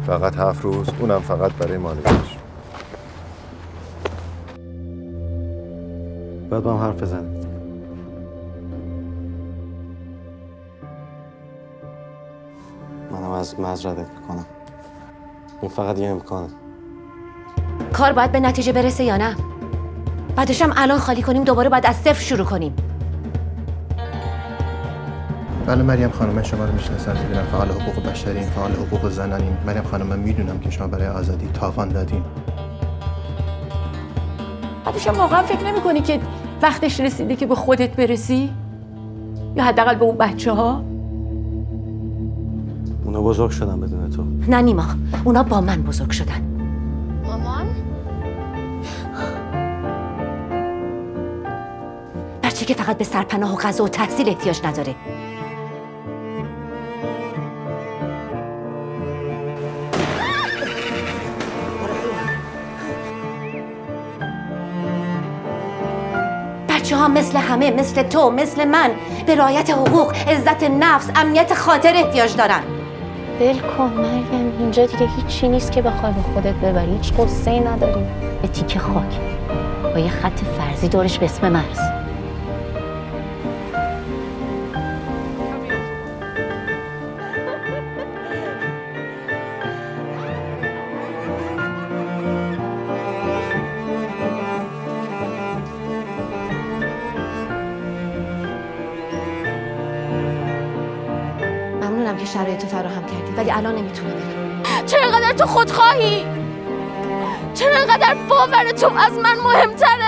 فقط 7 روز، اونم فقط برای مانویش. باید با هم حرف بزنیم. منم از مزرعه میکنم. این فقط یه امکانه. کار باید به نتیجه برسه یا نه؟ بعدش هم الان خالی کنیم دوباره باید از صفر شروع کنیم. بله مریم خانم، من شما رو میشناسم، میدونم فعال حقوق بشری، فعال حقوق زنانین. مریم خانم، من میدونم که شما برای آزادی تاوان دادین. بعدش هم واقعا فکر نمی‌کنی که وقتش رسیده که به خودت برسی؟ یا حداقل به اون بچه‌ها؟ اونا بزرگ شدن بدون تو. نه نیما، اونا با من بزرگ شدن. مامان؟ بچه که فقط به سرپناه و غذا و تحصیل احتیاج نداره. بچه ها مثل همه، مثل تو، مثل من، به رعایت حقوق، عزت نفس، امنیت خاطر احتیاج دارن. ول کن مریم، اینجا دیگه هیچی نیست که بخوای به خودت ببری. هیچ قصه‌ای نداریم. به تیکه خاک با یه خط فرضی دورش به اسم مرز. ممنونم که شرایط فراهم کردی، ولی الان نمیتونم برم. چرا اینقدر تو خودخواهی؟ چرا اینقدر باور تو از من مهمتره؟